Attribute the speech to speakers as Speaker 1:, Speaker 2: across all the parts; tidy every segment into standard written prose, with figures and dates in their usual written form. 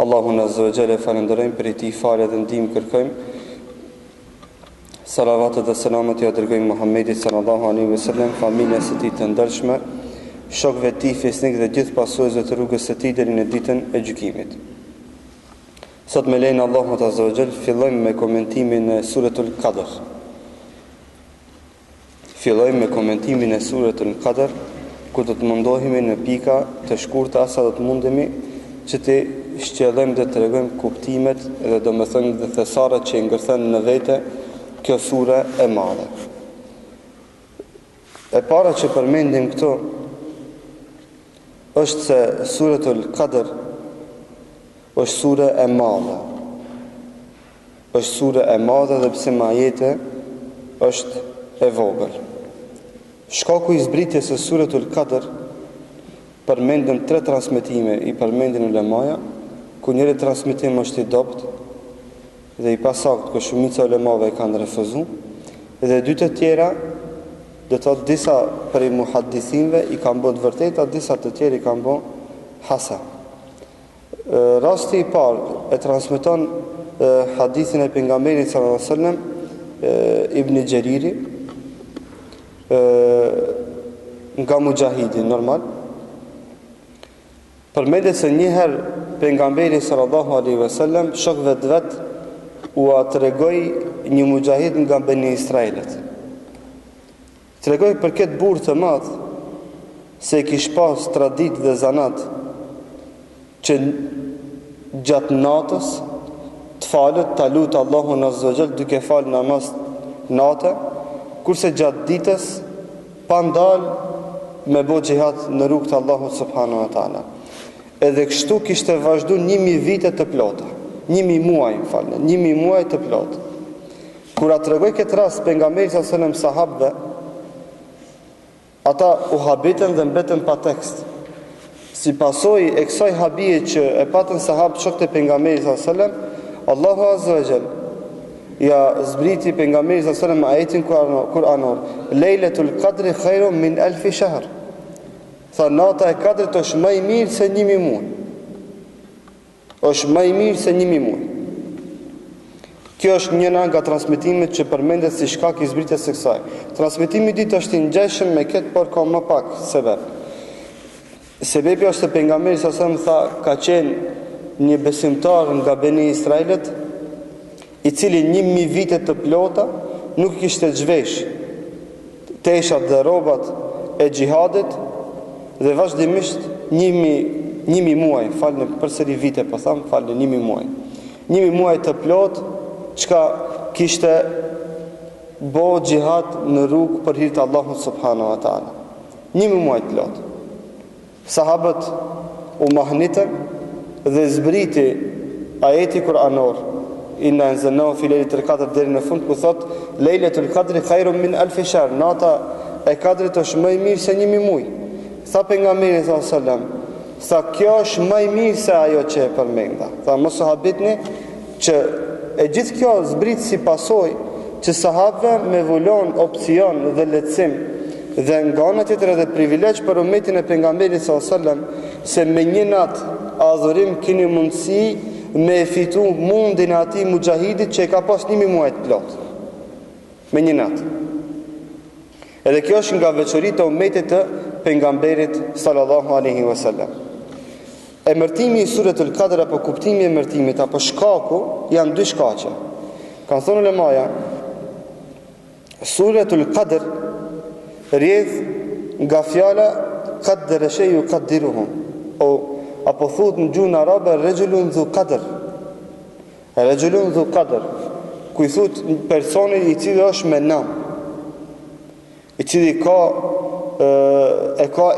Speaker 1: Allahun azza wa jalla falenderojmë, për i tij falë dhe ndihmë kërkojmë. Salavatet dhe selamet ja dërgojmë Muhammedit sallallahu alaihi wasallam, familjes së tij të ndershme, shokëve të tij fesnik dhe gjithë pasojësve të rrugës së tij deri në ditën e gjykimit. Sot me lejen e Allahut azza wa jalla fillojmë me komentimin e Suratul Qadr. Fillojmë me komentimin e Suratul Qadr, ku do të mundohemi në pika të shkurta sa do të mundemi që të shqellojmë dhe të tregojmë kuptimet dhe domethënë dhe thesarat që i ngërthen në vete kjo sure e madhe. E para që përmendim këto është se Suratul Qadr është sure e madhe. Është sure e madhe dhe pse me ajete është e vogël. Shkaku i zbritjes së Suratul Qadr përmendën 3 transmetime i përmendin ulemaja, ku njëri transmetim është i dopt dhe i pasakt, ku shumica ulemave e kanë refuzuar, dhe 2 të tjera, do të thotë disa prej muhaddithinëve i kanë bërë të vërteta, disa të tjerë i kanë bërë hasan. Rasti i parë e transmeton hadithin e pejgamberit sallallahu alajhi wasallam Ibn Gjeriri nga Mujahidi normal. Përmendet se njëherë pejgamberi sallallahu alaihi wasallam shokëve të vet u tregoi një mujahid nga Beni Israilit. Tregoi për këtë burr të madh se kish pas traditë dhe zanat që gjatë natës të falët, të lutë Allahun azza wa jall duke falë namaz natë, kurse gjatë ditës pa ndalë me bo xihad në rrugt të Allahut subhanahu wa taala. Edhe kështu kishte vazhdu 1000 vite të plota, 1000 muaj, 1000 muaj të plot. Kur a tregoi këtë rast pejgamberi sallallahu alajhi wasallam sahabëve, ata u habitën dhe mbetën pa tekst. Si pasojë e kësaj habie që e patën sahabët shokët e pejgamberit sallallahu alajhi wasallam, Allahu azza wa jall ja zbriti pejgamberit sallallahu alajhi wasallam ajetin kuranor, Lejletul Qadri khairun min alfi shahr. Tha nata e Kadrit është më e mirë se 1000 muaj. Është më e mirë se 1000 muaj. Kjo është njëra nga transmetimet që përmendet si shkak i zbritjes së kësaj. Transmetimi i dytë është i ngjeshëm me këtë, por ka më pak sebeb. Sebebi është se pejgamberi sallallahu alajhi wasallam tha ka qenë një besimtar nga Beni Israilit, i cili 1000 vite të plota nuk kishte zhvesh teshat dhe rrobat e xhihadit dhe vazhdimisht 1000 muaj, falni përsëri vite po tham, falni 1000 muaj. 1000 muaj të plot çka kishte bo xhihad në rrugë për hir të Allahut subhanahu wa taala. 1000 muaj të plot. Sahabët u mahnitën dhe zbriti ajeti kuranor Inna anzalnahu fi lejletul qadr deri në fund ku thot Lejletul Qadri khairun min alfi shahr. Nata e Kadrit është më e mirë se 1000 muaj. Tha pejgamberi sallallahu alajhi wasallam, tha kjo është më e mirë se ajo që e përmenda. Tha mos u habitni që e gjithë kjo zbrit si pasojë që sahabëve me volon opsion dhe lehtësim dhe nga ana tjetër edhe privilegj për ummetin e pejgamberit sallallahu alajhi wasallam se me një natë adhurim keni mundësi me fitu mundin e atij mujahidit që e ka pas 1000 muaj të plot. Me një natë. Edhe kjo është nga veçoritë e ummetit të pejgamberit sallallahu alaihi wasallam. Emërtimi i Suratul Qadr apo kuptimi i emërtimit apo shkaku janë 2 shkaqe. Ka thënë ulemaja, Suratul Qadr rrjedh nga fjala qaddara shay'u yuqaddiruhum, apo thot në gjuhën arabe rajulun dhu qadr. Rajulun dhu qadr, ku i thot personi i cili është me nam, i cili ka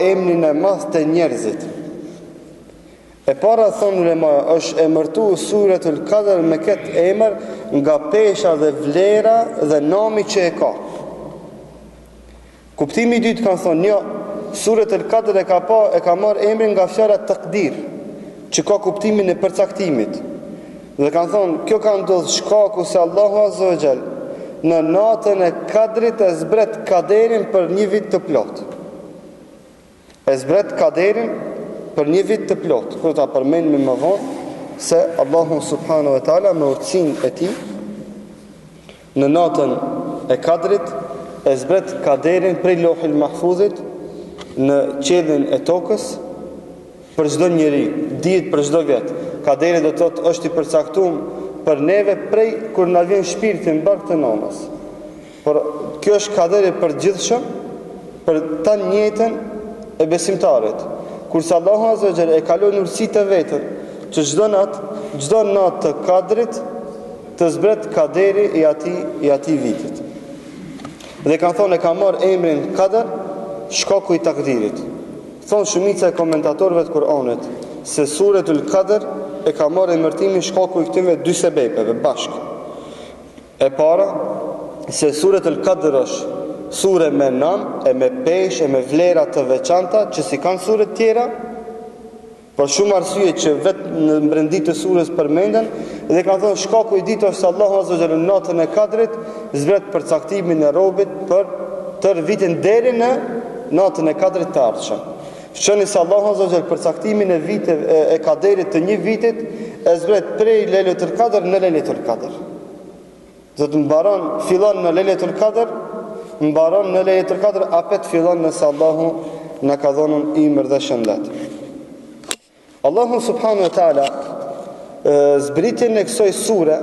Speaker 1: emrin e madh të njerëzit. E para thonë ulema është emërtu Suratul Qadr me këtë emër nga pesha dhe vlera dhe nami që e ka. Kuptimi i dytë kanë thonë, jo, Suratul Qadr e ka marrë emrin nga fjala taqdir, që ka kuptimin e përcaktimit. Dhe kanë thonë, kjo ka ndodhur shkaku se Allahu azza wa jall në natën e Kadrit e zbret kaderin për një vit të plot. E zbret kaderin për një vit të plot. Kur ta përmendim më vonë, se Allahu subhanahu wa taala me urtësinë e tij në natën e Kadrit e zbret kaderin prej Lohil Mahfuzit në qiellin e tokës për çdo njeri, dihet për çdo vjet. Kaderi do të thotë është i përcaktuar për neve prej kur na vjen shpirti në bark të nënës. Por kjo është kaderi për gjithshëm për ta njëjtën e besimtarit. Kurse Allahu azza wa jalla e kalon urtësitë e vetën që çdo natë të Kadrit të zbret kaderi i atij vitit. Dhe kanë thonë e ka marrë emrin Kadr shkaku i takdirit. Thonë shumica e komentatorëve të Kuranit se Suretul Kadr e ka marrë emërtimin shkaku i këtyre dy sebepeve bashkë. E para, se Suretul Kadr është sure me nam, e me pesh, e me vlera të veçanta që si kanë suret tjera, për shumë arsye që vetë në brendit të surës përmenden, dhe kanë thonë shkaku i ditë është se Allahu azza wa jalla në natën e Kadrit zbret përcaktimin e robit për tërë vitin deri në natën e Kadrit të ardhshëm. Shqeni se Allahu azza wa jalla përcaktimin e kaderit të një vitit e zbret prej Lejletul Kadr në Lejletul Kadr. Do të mbaron, fillon në Lejletul Kadr, mbaron në Lejletul Kadr, apet fillon nëse Allahu na ka dhënë imër dhe shëndet. Allahu subhanahu wa taala zbritjen e kësaj sure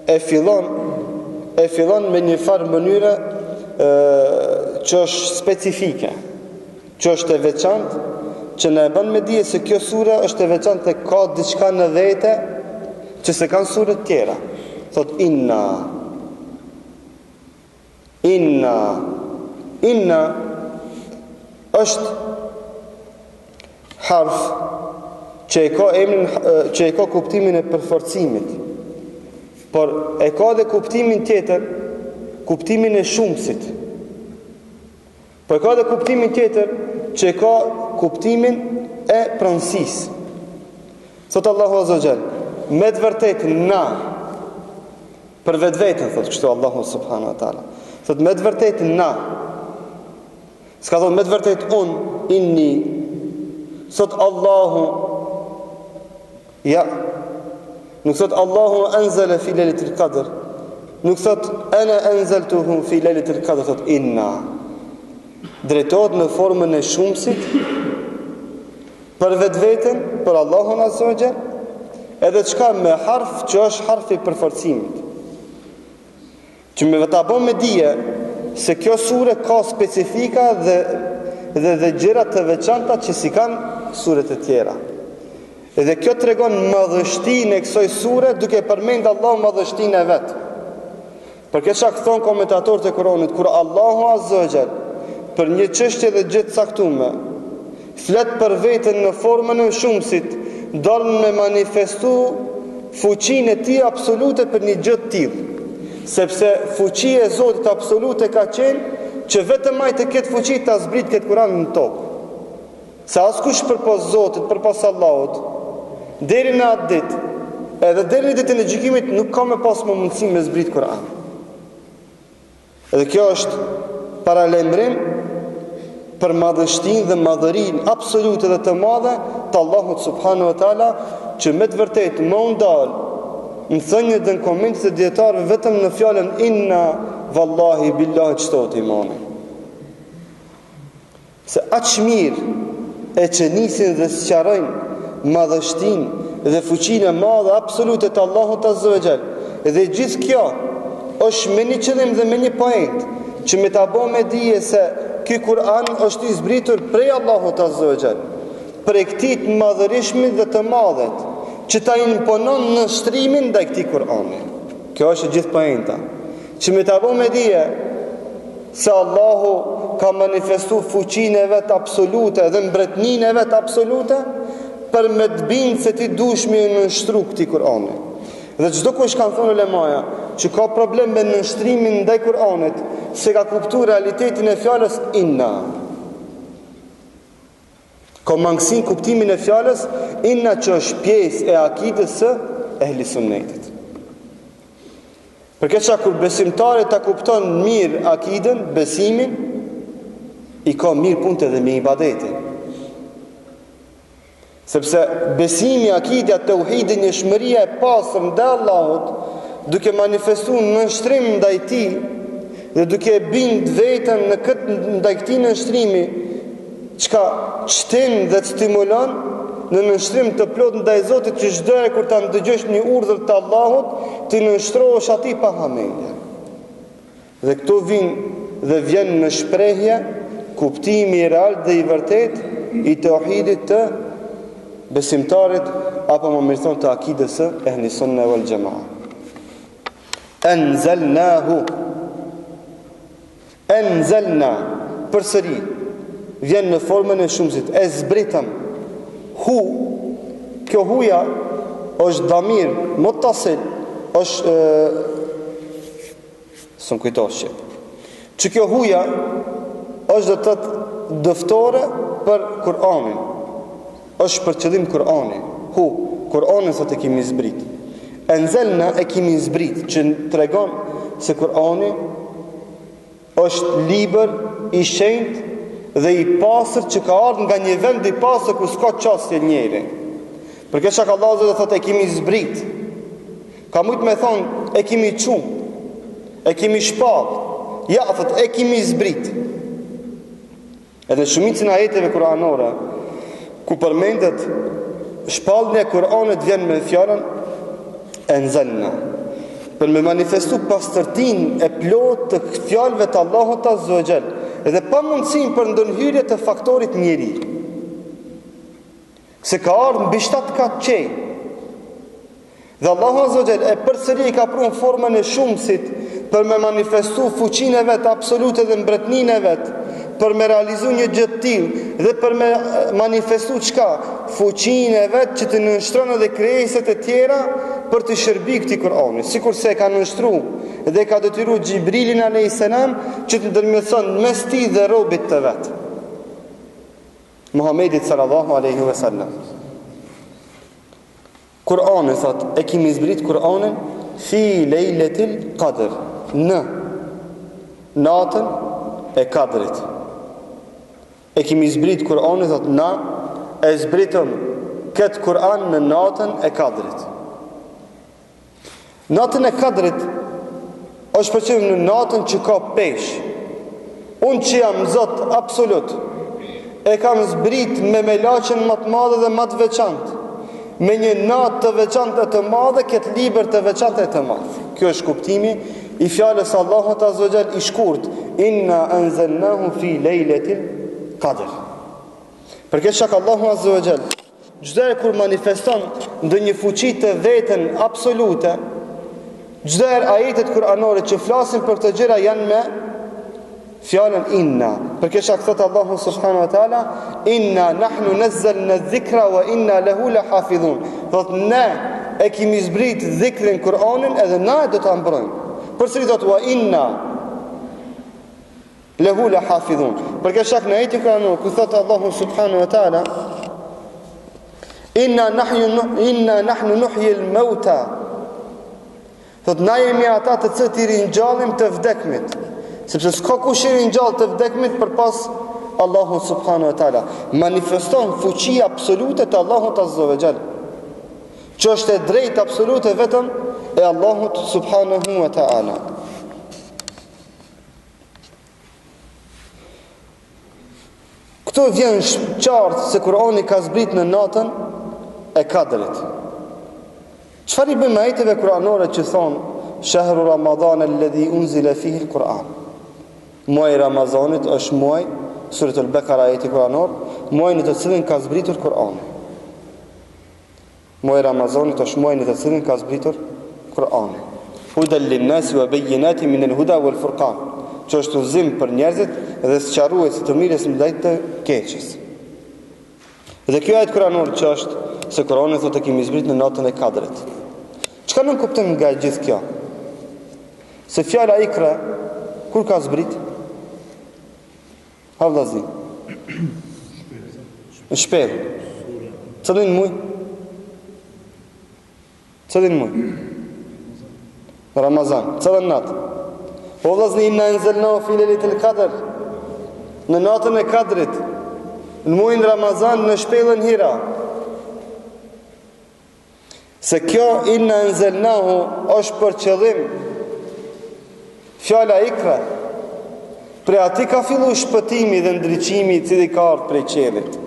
Speaker 1: e fillon me një farë mënyre që është specifike, që është e veçantë, që na e bën me dije se kjo sure është e veçantë dhe ka diçka në vete që se kanë suret tjera. Thot inna është harf që e ka kuptimin e përforcimit, por e ka dhe kuptimin tjetër, kuptimin e shumësit. Por e ka dhe kuptimin tjetër që e ka kuptimin e pronësisë. Thot Allahu azza wa jall, me të vërtetë na për vetveten, thot kështu Allahu subhanahu wa taala. Thot me të vërtetë na. S'ka thot me të vërtetë inni. Thot Allahu, ja, nuk thot Allahu anzala fi Lejletil Qadr, nuk thot ana anzaltuhu fi Lejletil Qadr, thot inna. Drejtohet në formën e shumësit për vetveten, për Allahun azza wa jall, edhe çka me harf që është harfi i përforcimit. Që me ta bën me dije se kjo sure ka specifika dhe gjëra të veçanta që si kanë suret e tjera. Edhe kjo tregon madhështinë e kësaj sure duke përmendur Allahu madhështinë e vet. Për këtë çka thon komentatorët e Kuranit, kur Allahu azza wa jall për një çështje dhe gjë të caktuar flet për veten në formën e shumësit, don me manifestu fuqinë e tij absolute për një gjë të tillë. Sepse fuqia e Zotit absolute ka qenë që vetëm ai të ketë fuqi ta zbrit këtë Kur'an në tokë. Se askush përpos Zotit, përpos Allahut, deri në atë ditë, edhe deri në ditën e gjykimit nuk ka më pas më mundësi me zbrit Kur'an. Edhe kjo është paralajmërim për madhështinë dhe madhërinë absolute dhe të madhe të Allahut subhanahu wa taala, që me të vërtetë më ndal në thënjë dhe në komentet e dietarëve vetëm në fjalën inna vallahi billahi çtot imani. Se aq mirë e që nisin dhe sqarojnë madhështinë dhe fuqinë e madhe absolute të Allahut azza wa jall. Dhe gjithë kjo është me një qëllim dhe me një point, që me ta bë me dije se ky Kur'an është i zbritur prej Allahut azza wa jall, prej këtij të madhërishmit dhe të madhet, që ta imponon në shtrimin ndaj këtij Kur'ani. Kjo është gjithë pointa. Që me ta bë me dije se Allahu ka manifestu fuqinë e vet absolute dhe mbretëninë e vet absolute për me të bindë se ti dush me nënshtru këtij Kur'ani. Dhe çdo kush kanë thënë ulemaja që ka problem me nënshtrimin ndaj Kur'anit, se ka kuptuar realitetin e fjalës inna. Ka mangësi kuptimin e fjalës inna, që është pjesë e akidës së ehli sunnetit. Për këtë çka kur besimtari ta kupton mirë akidën, besimin, i ka mirë punët edhe me ibadetin. Sepse besimi, akidja, tauhidi, njohshmëria e pastër ndaj Allahut, duke manifestuar nënshtrim ndaj Tij dhe duke bind veten në këtë ndaj këtij nënshtrimi, çka çtin dhe të stimulon në nënshtrim të plot ndaj Zotit, që çdo herë kur ta ndëgjosh një urdhër të Allahut, ti nënshtrohesh atij pa hamendje. Dhe këtu vjen në shprehje kuptimi i real dhe i vërtet i tauhidit të besimtarit, apo më mirë thonë të akidës së ehli sunne wal jamaa. Anzalna përsëri vjen në formën e shumësit, e zbritëm. Hu, kjo huja është damir muttasil, është së më kujtosh që kjo huja është dhe të dëftore për Kur'anin, është për qëllim Kur'ani. Hu, Kur'anin sot e kemi zbrit. Anzalna e kemi zbrit, që të regon se Kur'ani është libër i shenjtë dhe i pasër, që ka ardhur nga një vend i pasër ku s'ka qasje njeri. Për këtë shaka Allah dhe thot e kemi zbrit. Ka mujt me thonë e kemi qumë, e kemi shpallë. Ja, thot e kemi zbrit. Edhe shumicën e ajeteve kuranore ku përmendet shpallën e Kur'anit vjen me fjalën anzalna, për me manifestu pastërtin e plot të fjalëve të Allahut Azza wa Jall, edhe pa mundësin për ndonhyrje të faktorit njeri, se ka ardhur mbi 7 katë qej. Dhe Allahu Azza wa Jall e përsëri ka pru në formën e shumësit për me manifestu fuqinë e vet absolute dhe mbretninë e vet, për me realizu një gjë të tillë dhe për me manifestu çka? Fuqinë e vet që të nënshtron edhe krijesat e tjera për të shërbi këtij Kur'ani, sikur se e ka nënshtruar dhe ka detyruar Xhibrilin alayhis salam që të ndërmjetëson mes tij dhe robit të vet, Muhamedit sallallahu alaihi wasallam. Kur'ani thot e kemi zbrit Kur'anin fi lejletil qadr, në natën e Kadrit. E kemi zbrit Kur'anin, thot na e zbritëm këtë Kur'an në natën e Kadrit. Natën e Kadrit është përqim në natën që ka pesh. Unë që jam Zot absolut, e kam zbrit me melaqen më të madhe dhe më të veçantë, me një natë të veçantë e të madhe, këtë libër të veçantë e të madhe. Kjo është kuptimi i fjalës Allahut Azza wa Jall i shkurt, inna anzalnahu fi lejletil Qadr. Për këtë shak Allahu Azza wa Jall çdo herë kur manifeston ndonjë fuqi të veten absolute, çdo herë ajetet kuranore që flasin për këtë gjëra janë me fjalën inna. Për këtë shak thot Allahu subhanahu wa taala, inna nahnu nazzalna dhikra wa inna lahu lahafidhun. Thot ne e kemi zbrit dhikrin Kur'anin edhe na do ta mbrojmë. Përsëri thot wa inna lahu lahafidhun. Për këtë shak në ajetin kuranor ku thot Allahu subhanahu wa taala, inna nahnu nuhyi al-mauta, thot na jemi ata të cilët i ringjallim të vdekmit, sepse s'ka kush i ringjall të vdekmit përpas Allahu subhanahu wa taala. Manifeston fuqi absolute të Allahut Azza wa Jall, që është e drejtë absolute vetëm e Allahut subhanahu wa taala. Këto vjen qartë se Kur'ani ka zbrit në natën e Kadrit. Çfarë i bëjmë ajeteve kuranore që thonë shahru Ramadan alladhi unzila fihi al-Quran? Muaji i Ramazanit është muaj, Suratul Bekara ajeti kuranor, muaji në të cilin ka zbritur Kur'ani. Muaji i Ramazanit është muaji në të cilin ka zbritur Kur'ani. Hudan lin-nasi wa bayyinatin min al-huda wal-furqan, që është udhëzim për njerëzit dhe sqarues të mirës ndaj të keqes. Dhe kjo ajet kuranor që është se Kur'ani thotë kemi zbrit në natën e Kadrit. Çka nuk kuptojmë nga gjithë kjo? Se fjala ikra kur ka zbrit? Havllazi. Në shpellë. Cëllin muj? Cëllin muj? Ramazan. Cëllin natë? Po vllazni, inna anzalnahu fi lejletil qadr, në natën e Kadrit, në muajin Ramazan, në shpellën Hira. se kjo inna anzalnahu është për qëllim fjala ikra. Pre ati ka fillu shpëtimi dhe ndriqimi i cili ka ardhur prej qelit.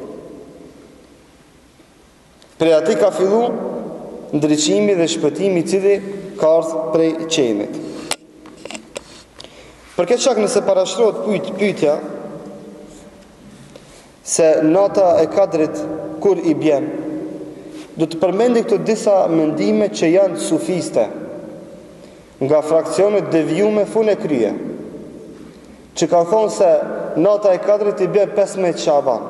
Speaker 1: Pre ati ka fillu ndriqimi dhe shpëtimi i cili ka ardhur prej qelit. Për këtë shkak nëse parashtrohet pyetja se nata e Kadrit kur i bjen, do të përmendi këto disa mendime që janë sufiste nga fraksionet devijume fune krye, që kanë thonë se nata e Kadrit i bjen 15 Shaban.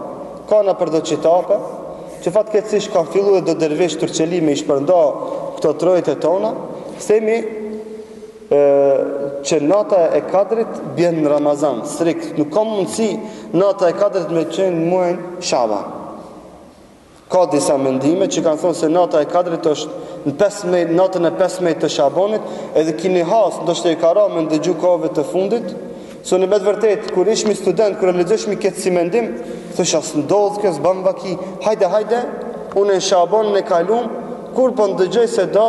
Speaker 1: Ka në për do qitape, që fatkeqësisht kanë fillu e do dervish turqelime i shpërnda këto trojët e tona, themi që nata e Kadrit bjen në Ramazan, strikt. Nuk ka mundësi nata e Kadrit me qenë muajin Shaban. Ka disa mendime që kanë thonë se nata e Kadrit është në natën e 15 të Shabanit, edhe kini has, ndoshta i ka ra me ndëgju kohëve të fundit, se në me të vërtet, kur ishmi student, kur e lexoshmi këtë si mendim, thësh as ndodh kjo, s'bam vaki, hajde, unë në Shabanin e kalum, kur po ndëgjoj se do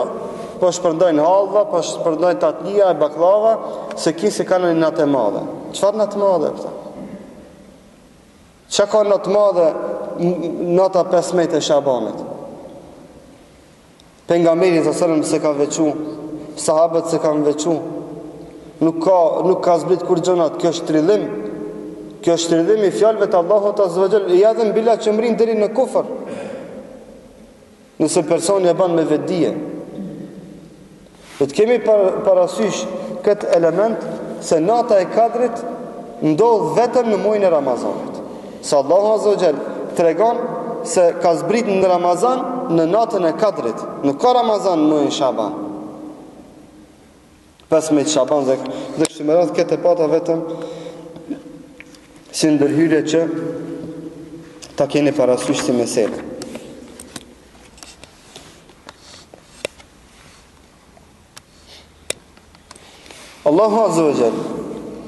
Speaker 1: po shpërndojnë hallva, po shpërndojnë tatlia e baklava, se kisi kanë një natë e madhe. Çfarë natë madhe këta? Çka ka natë madhe nata 15 e Shabanit? Pejgamberi sallallahu alajhi wasallam se ka veçu, sahabët se kanë veçu. Nuk ka zbrit kur gjonat, kjo është trillim. Kjo është trillim i fjalëve të Allahut azza wa jall, ja dhe mbila që mrin deri në kufër. Nëse personi e bën me vetdije. Do të kemi parasysh këtë element se nata e Kadrit ndodh vetëm në muajin e Ramazanit. Se Allahu azza wa jall tregon se ka zbrit në Ramazan në natën e Kadrit. Nuk ka Ramazan në muajin Shaban. 15 Shaban dhe kështu me radhë këtë e pata vetëm si ndërhyrje që ta keni parasysh si meselë. Allahu azza wa jall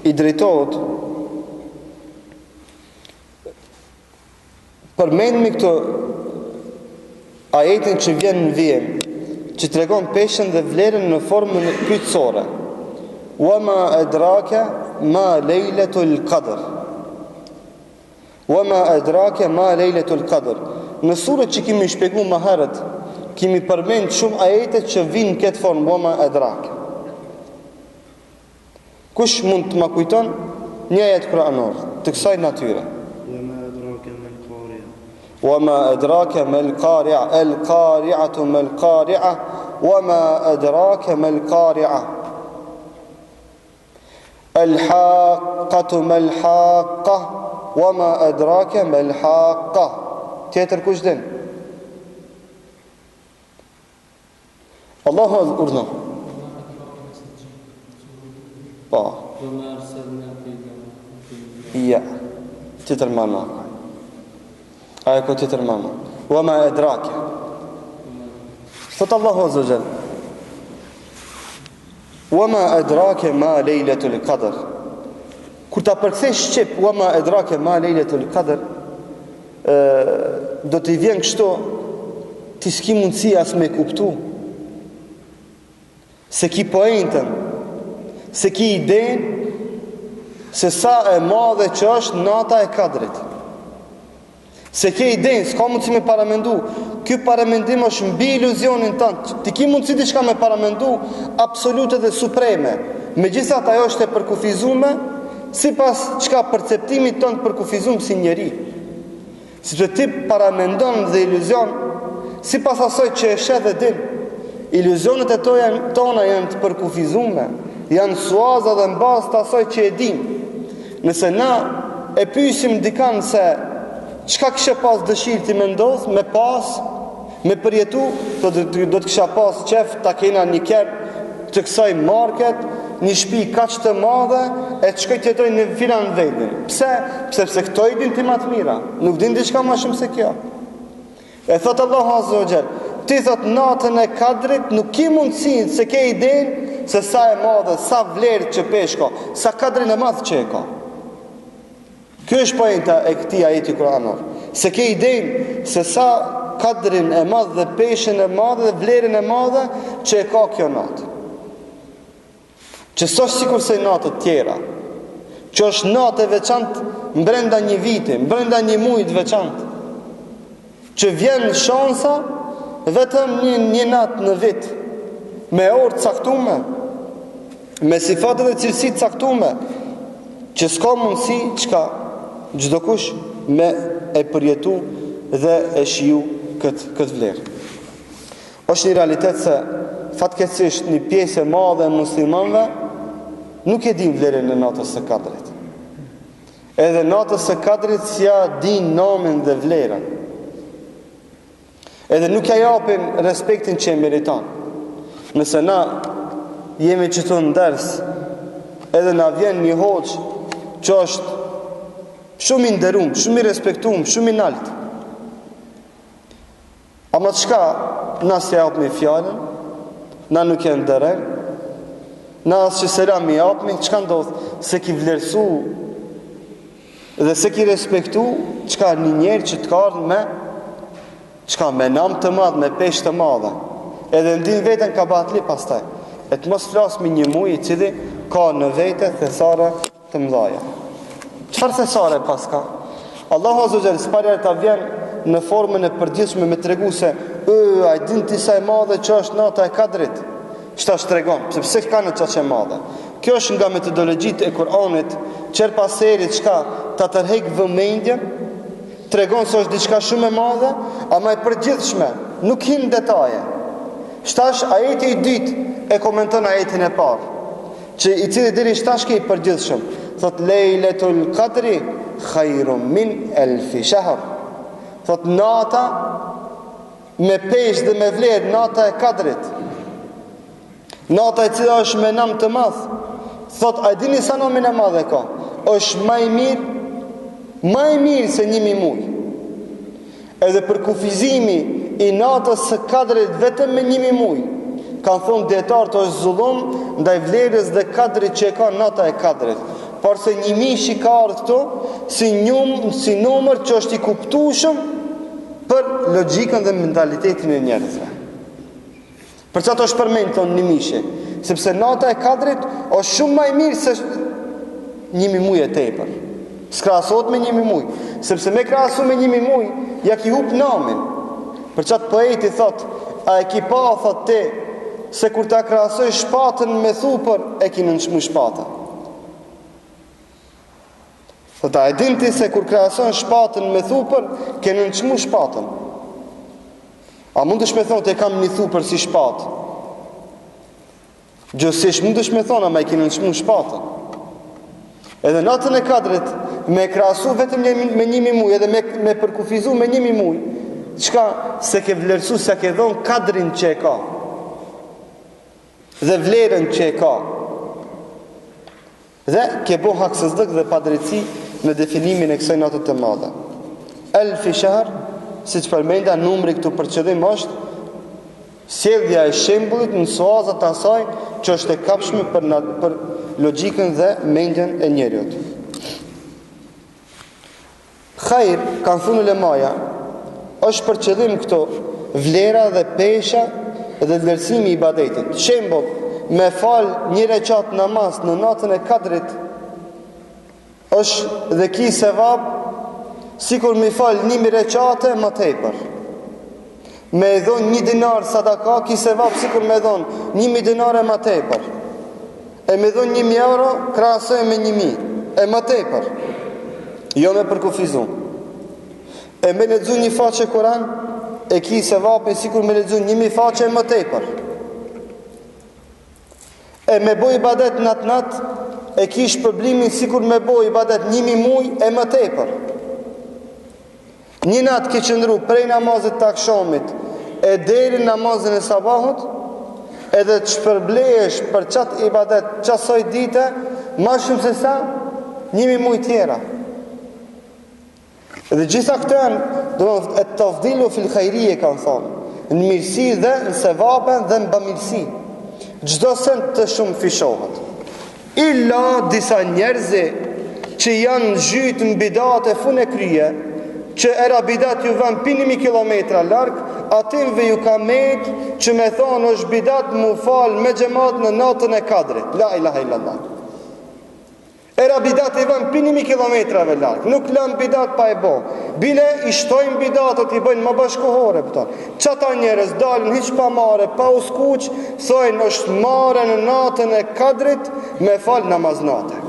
Speaker 1: i drejtohet përmendmi këto ajetin që vjen në vijim, që tregon peshën dhe vlerën në formën pyetësore. Wa ma adraka ma lejletul qadr. Wa ma adraka ma lejletul qadr. Në surën që kemi shpjeguar më herët, kemi përmend shumë ajete që vinë në këtë formë, wa ma adraka. Kush mund të ma kujton një ajet kuranor të kësaj natyre? وما أدراك ما القارعة القارعة ما القارعة وما أدراك ما القارعة الحاقة ما الحاقة وما أدراك ما الحاقة تيتر kush din? Allahu urdhon. Po. Ja. Tjetër mana. Aja ko tjetër mana. Wa ma adrake. Thot Allahu azza jall. Wa ma adrake ma lejletul qadr. Kur ta përkthesh shqip wa ma adrake ma lejletul qadr, do t'i vjen kështu, ti s'ki mundësi as me kuptu. Se ki poentën, se ki idenë se sa e madhe që është nata e Kadrit. Se ke idenë, s'ka mundësi me paramendu. Ky paramendim është mbi iluzionin tënd. Ti ki mundësi diçka me paramendu absolute dhe supreme. Megjithatë ajo është e përkufizuar sipas çka perceptimit tënd përkufizuar si njeri. Sepse ti paramendon dhe iluzion sipas asaj që e sheh dhe din. Iluzionet e tona janë të përkufizuar, janë suaza dhe mbaz të asaj që e dim. Nëse na e pyesim dikan se çka kishe pas dëshirë ti mendos, me pas, me përjetu, do të kisha pas qef ta kena një kep të kësaj market, një shtëpi kaq të madhe, e të shkoj të jetoj në filan vendin. Pse? Sepse këto i din ti më të mira, nuk din diçka më shumë se kjo. E thot Allahu azza wa jall, ti thot natën e Kadrit nuk ki mundësinë se ke idenë se sa e madhe, sa vlerë që peshko, sa Kadrin e madh që e ka. Kjo është poenta e këtij ajeti kuranor. Se ke idenë se sa kadrin e madh dhe peshen e madh dhe vlerën e madhe që e ka kjo natë. Që s'është sikur se natët tjera, që është natë e veçantë brenda një viti, brenda një muaji të veçantë, që vjen shansa vetëm një natë në vit, me orë të caktume, me sifate dhe cilësi të caktume, që s'ka mundësi çka çdo kush me e përjetu dhe e shiju këtë vlerë. Është një realitet se fatkeqësisht një pjesë e madhe e muslimanëve nuk e din vlerën e natës së Kadrit. Edhe natës së Kadrit s'ja din namin dhe vlerën. Edhe nuk ja japin respektin që e meriton. Nëse na jemi qëtu në ders, edhe na vjen një hoxh që është shumë i nderuar, shumë i respektuar, shumë i lartë. Ama çka na s'ja japmi fjalën, na nuk e nderojm, na as që selam i japmi, çka ndodh? Se ki vlerësu dhe se ki respektu, çka një njerë që të ka ardhur me nam të madh, me peshë të madhe. Edhe ndin veten ka batli pastaj. E të mos flasmi një muj i cili ka në vete thesare të mëdhaja. Çfarë thesare pas ka? Allahu Azza wa Jalla s'para ta vjen në formën e përgjithshme me tregu se ai din ti sa e madhe që është nata e Kadrit. Çta tregon, sepse ka në çështë e madhe. Kjo është nga metodologjitë e Kuranit, çer pas heri çka ta tërheq vëmendjen, tregon se është diçka shumë e madhe, ama e përgjithshme, nuk hin detaje. Shtash ajeti i dytë e komenton ajetin e parë, që i cili deri shtash ke i përgjithshëm, thot Lejletul Qadri khairun min alfi shahr. Thot nata me peshë dhe me vlerë, nata e Kadrit. Nata e cila është me nam të madh. Thot a dini sa namin e madh e ka? Është më i mirë se 1000 muaj. Edhe për kufizimi i natës së Kadrit vetëm me 1000 muaj, kanë thonë dietarët është zullum ndaj vlerës dhe kadrit që e ka nata e Kadrit. Por se 1000 shikar këto si numër që është i kuptueshëm për logjikën dhe mentalitetin e njerëzve. Për çfarë është përmend tonë 1000, sepse nata e Kadrit është shumë më e mirë se 1000 muaj e tepër. S'krahasohet me 1000 muaj, sepse me krahasu me 1000 muaj ja ki hub namin. Për çfarë poeti thot, a e ki pa thot ti se kur ta krahasoj shpatën me thupër e ki nënçmu shpatën. Thot a e din ti se kur krahason shpatën me thupër ke nënçmu shpatën. A mundesh me thonë të kam një thupër si shpatë? Gjësish mundesh me thonë, ama e ki nënçmu shpatën. Edhe natën e Kadrit me krahasu vetëm me 1000 muaj, edhe me përkufizu me 1000 muaj, çka se ke vlerësu, se ke dhënë kadrin që e ka dhe vlerën që e ka, dhe ke bo haksësdëk dhe padrejtësi në definimin e kësaj natë të madhe. Elfi shahr, siç përmenda numri këtu për qëllim është sjellja e shembullit në suazat e asaj që është e kapshme për logjikën dhe mendjen e njeriut. Khair, kanë thunë ulemaja, është për qëllim këto vlera dhe pesha dhe vlerësimi i ibadetit. Shembull, me fal një rekat namaz në natën e Kadrit është dhe ki sevap sikur me fal 1000 rekate më tepër. Me dhon 1 dinar sadaka ki sevap sikur me dhon 1000 dinare më tepër. E me dhon 1000 euro krahasoj me 1000 e më tepër. Jo me përkufizum. E me lexu një faqe Kur'an e ki sevapin sikur me lexu 1000 faqe më tepër. E me boj ibadet nat e ki shpërblimin sikur me boj ibadet 1000 muaj e më tepër. Një nat ke qëndru prej namazit të akşamit e deri namazin e sabahut, edhe të shpërblejesh për qatë ibadet qasoj dite ma shumë se sa 1000 muaj tjera. Dhe gjitha këto janë, e të tafdilu fil khajrije kanë thonë, në mirësi dhe në sevapen dhe në bamirësi. Gjdo send të shumë fishohet. Illa disa njerëzi që janë zhytë në bidat e fun e kryje, që era bidat ju vën pi 1.000 kilometra larg, atimve ju ka met që me thonë është bidat mu fal me xhamat në natën e Kadrit. La ilaha illallah. Era bidat i vën pi 1.000 kilometrave larg, nuk lën bidat pa e bo. Bile i shtojnë bidatët, i bëjnë më bashkohore pëton. Çata njerëz dalin hiç pa marrë, pa u skuq, thojnë është marrë në natën e Kadrit me fal namaz natë.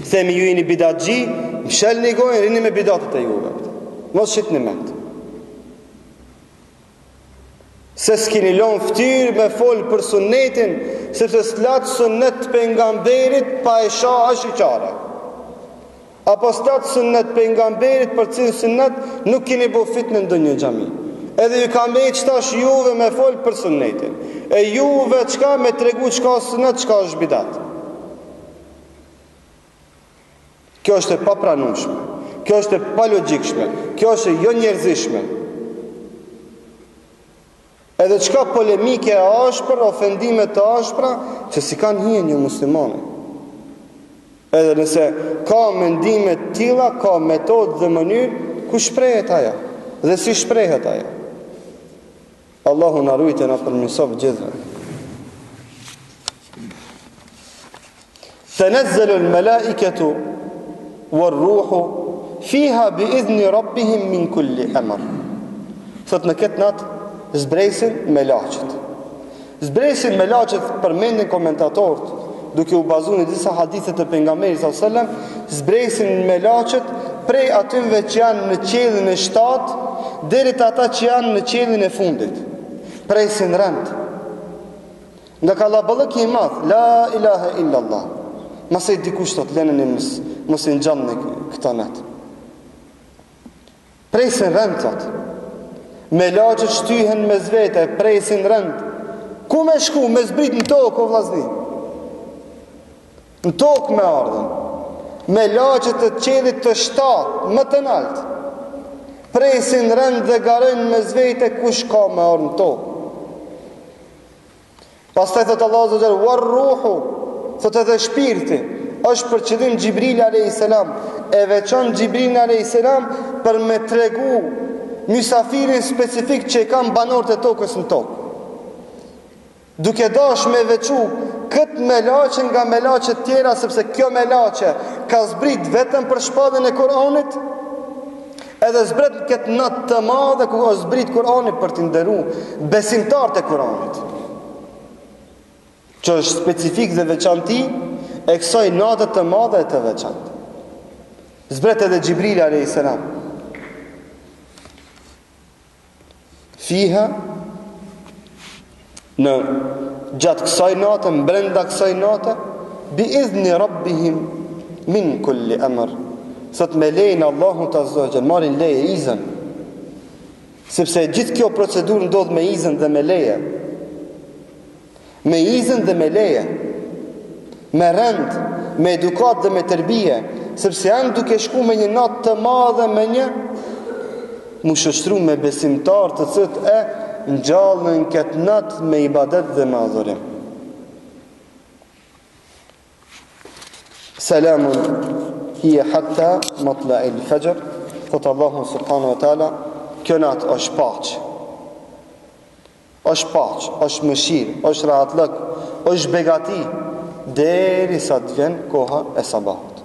Speaker 1: Themi ju jeni bidatxhi, mshelni gojën, rini me bidatët e juve. Mos shitni mend. Se s'kini lon ftyrë me fol për sunnetin, sepse s'lat sunnet pejgamberit pa e shoh ashiqare. Apo s'lat sunnet pejgamberit për cilën sunnet nuk keni bu fitnë në ndonjë xhami. Edhe ju kam bërë çtash juve me fol për sunnetin. E juve çka me tregu çka sunnet, çka është bidat. Kjo është e papranueshme. Kjo është e palogjikshme. Kjo është e jo njerëzishme. Edhe çka polemike e ashpër, ofendime të ashpra, që si kanë hije një muslimane. Edhe nëse ka mendime të tilla, ka metodë dhe mënyrë, ku shprehet ajo? Dhe si shprehet ajo? Allahu na ruajtë na përmirësoj gjithë. Tanazzalu al-malaikatu war-ruhu fiha bi'izni rabbihim min kulli amr. Sot në këtë natë zbresin me laqet. Zbresin me laqet përmendin komentatorët, duke u bazuar në disa hadithe të pejgamberit sallallahu alajhi wasallam, zbresin me laqet prej atyve që janë në qiellin e 7 deri te ata që janë në qiellin e fundit. Presin rënd. Nga kallaballëki i madh, la ilaha illallah. Mos e dikush thot lënën mos i ngjallni këtë natë. Presin rënd thot. Me laqët shtyhen me zvete, presin rënd. Ku me shku, me zbrit në tokë, o vllazni? Në tokë me ardhen. Me laqët të qelit të 7, më të nalt. Presin rënd dhe garojnë me zvete, kush ka me ardhen në tokë. Pastaj thot Allah azza wa jalla, war ruhu, thot edhe shpirti, është për qëllim Xhibril alayhis salam, e veçon Xhibril alayhis salam për me tregu mysafirin specifik që i kam banorët e tokës në tokë. Duke dash me veçu këtë melaqe nga melaqet tjera, sepse kjo melaqe ka zbrit vetëm për shpallën e Kur'anit, edhe zbret këtë natë të madhe ku ka zbrit Kur'ani për të nderuar besimtarët e Kur'anit. Që është specifik dhe veçanti e kësaj natë të madhe e të veçantë. Zbret edhe Xhibril alayhis salam. Fiha, në gjatë kësaj natë, brenda kësaj natë, bi idhni rabbihim min kulli amr. Sot me lejnë Allahut azza wa jall, marrin leje izën. Sepse gjithë kjo procedurë ndodh me izën dhe me leje. Me izën dhe me leje. Me rend, me edukat dhe me tërbije, sepse janë duke shku me një natë të madhe, me një mu shoqëtru me besimtar të cilët e ngjallën këtë natë me ibadet dhe me adhurim. Selamun hiya hatta matla'il fajr. Thot Allahu subhanahu wa taala, kjo natë është paqë. Është paqë, është mëshirë, është rahatlëk, është begati deri sa të vjen koha e sabahut.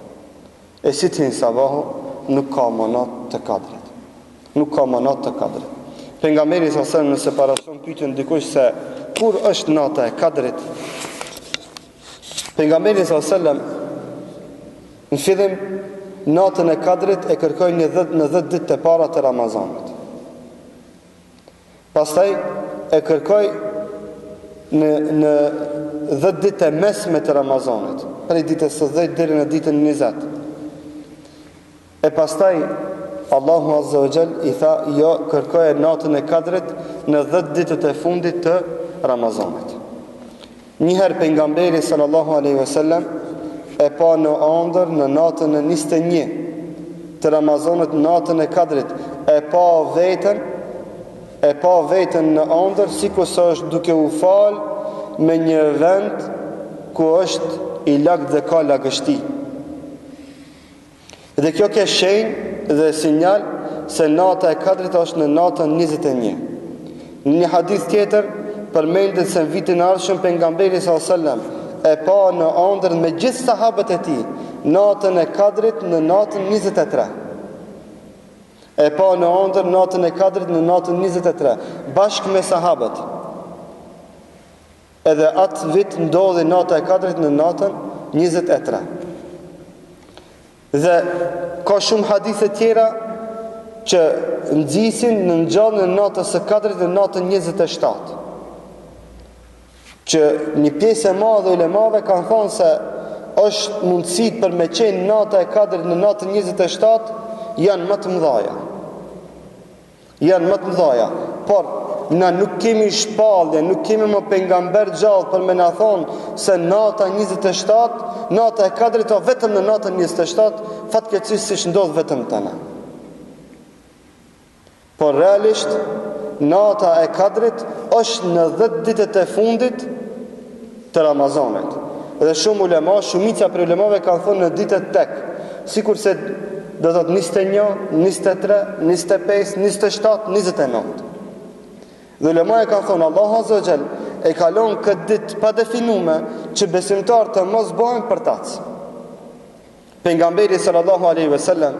Speaker 1: E si të hinë sabahu, nuk ka monat të Kadrit. Nuk ka monat të Kadrit. Pejgamberi sa sen në separacion pyetën dikush se kur është nata e Kadrit. Pejgamberi sa selam në fillim natën e Kadrit e kërkoi në 10 ditë të para të Ramazanit. Pastaj e kërkoi në 10 ditë e mesme të Ramazanit, prej ditës së 10 deri në ditën 20. E pastaj Allahu azza wa jall i tha, jo, kërkoje natën e Kadrit në 10 ditët e fundit të Ramazanit. Njëherë pejgamberi sallallahu alaihi wasallam e pa në ëndër në natën e 21 të Ramazanit, natën e Kadrit, e pa veten në ëndër, sikur se është duke u fal me një vend ku është i lagë dhe ka lagështi. Dhe kjo ke shenjë dhe sinjal se nata e Kadrit është në natën 21. Në një hadith tjetër përmendet se në vitin e ardhshëm pejgamberi sallallahu alajhi wasallam e pa në ëndër me gjithë sahabët e tij natën e Kadrit në natën 23. E pa në ëndër natën e Kadrit në natën 23 bashkë me sahabët. Edhe atë vit ndodhi nata e Kadrit në natën 23. Dhe ka shumë hadithe tjera që nxisin në ngjalljen e natës së Kadrit në natën 27. Që një pjesë e madhe e ulemave kanë thënë se është mundësi për me qenë nata e Kadrit në natën 27 janë më të mëdha. Janë më të mëdha, por na nuk kemi shpallje, nuk kemi më pejgamber gjallë për me na thonë se nata 27, nata e Kadrit o vetëm në natën 27, fatkeqësisht siç ndodh vetëm tani. Por realisht nata e Kadrit është në 10 ditët e fundit të Ramazanit. Dhe shumë ulema, shumica për ulemave kanë thonë në ditët tek, sikurse do të thotë 21, 23, 25, 27, 29. Dhe ulema e kanë thonë Allahu Azza wa Jall e kalon këtë ditë pa definuar që besimtarët të mos bëhen përtac. Pejgamberi sallallahu alaihi wasallam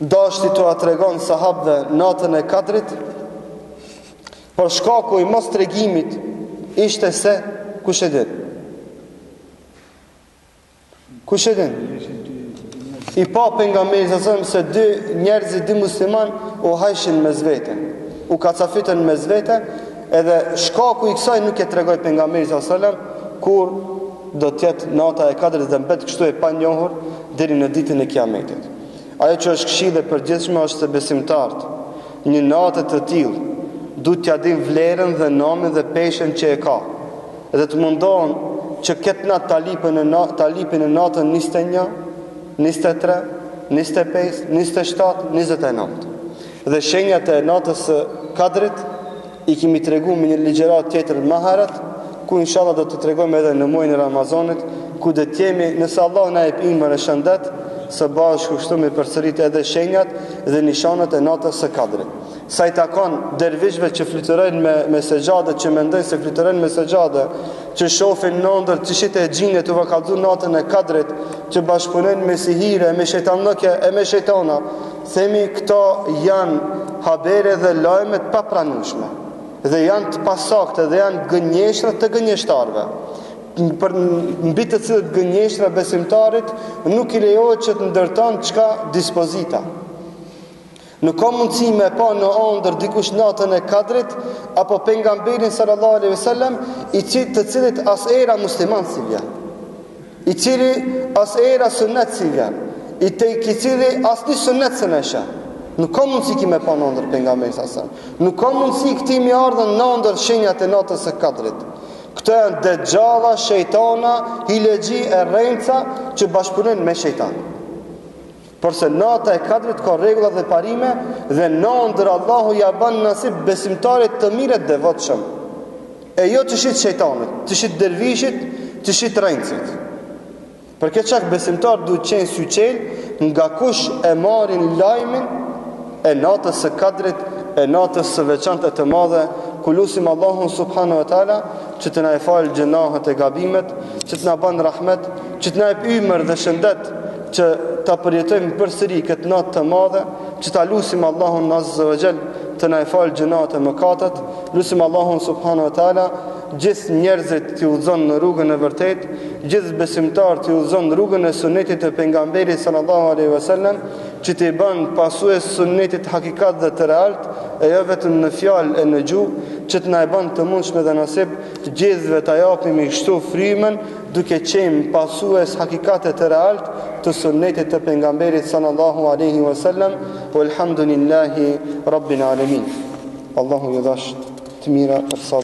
Speaker 1: dashti t'u tregon sahabëve natën e Kadrit, por shkaku i mos tregimit ishte se kush e din? Kush e din? I pa pejgamberi sallallahu se dy njerëz, dy musliman u hajshin mes vete, u kacafitën mes vete, edhe shkaku i kësaj nuk e tregoi pejgamberi sallallahu kur do të jetë nata e Kadrit dhe mbet kështu e panjohur deri në ditën e Kiametit. Ajo që është këshilla e përgjithshme është se besimtarët një natë të tillë duhet t'ia dinë vlerën dhe namin dhe peshen që e ka. Dhe të mundohen që këtë natë ta lipin në natën 21, 23, 25, 27, 29. Dhe shenjat e natës së Kadrit i kemi treguar me një ligjërat tjetër më herët, ku inshallah do të tregojmë edhe në muajin e Ramazanit, ku do të jemi, nëse Allah na jep imër e shëndet, së bashku kështu me përsërit edhe shenjat dhe nishanat e natës së Kadrit. Sa i takon dervishve që fluturojnë me segjade, që mendojnë se fluturojnë me segjade, që shohin në ëndër çishit e xhinit të vakazu natën e Kadrit, që bashkëpunojnë me sihire, me shejtanllëke e me shejtana, themi këto janë habere dhe lajme të papranueshme, dhe janë të pasaktë dhe janë gënjeshtra të gënjeshtarëve. Për mbi të cilët gënjeshtra besimtarit nuk i lejohet që të ndërton çka dispozita. Nuk ka mundësi me pa në ëndër dikush natën e Kadrit apo pejgamberin sallallahu alaihi wasallam i të cilit as era musliman si vjen, i cili as era sunnet si vjen, i cili as një sunnet së nesha. Nuk ka mundësi ki me pa në ëndër pejgamberin sallallahu alaihi wasallam. Nuk ka mundësi këti mi ardhën në ëndër shenjat e natës së Kadrit. Këto janë dejjalla, shejtana, hilexhi e rrenca që bashkëpunojnë me shejtan. Por se nata e Kadrit ka rregulla dhe parime dhe në ëndër Allahu ja bën nasib besimtarit të mirë të devotshëm. E jo të shit shejtanit, të shit dervishit, të shit rrencit. Për këtë çak besimtar duhet qenë syçel nga kush e marrin lajmin e natës së Kadrit, e natës së veçantë të madhe, ku lutim Allahun subhanahu wa taala që të na e falë gjunahet e gabimet, që të na bën rahmet, që të na jap ymër dhe shëndet që ta përjetojmë përsëri këtë natë të madhe, që ta lutim Allahun azza wa jall të na e falë gjunahet e mëkatet, lutim Allahun subhanahu wa taala gjithë njerëzit t'i udhëzon në rrugën e vërtet, gjithë besimtar t'i udhëzon në rrugën e sunetit të pejgamberit sallallahu alaihi wasallam, që t'i bën pasues sunetit hakikat dhe të realt, e jo vetëm në fjalë e në gjuhë, që të na e bën të mundshme dhe nasib gjithëve ta japim i kështu frymën, duke qenë pasues hakikate të realt të sunetit të pejgamberit sallallahu alaihi wasallam. Walhamdulillahi rabbil alamin. Allahu ju dhash të mira për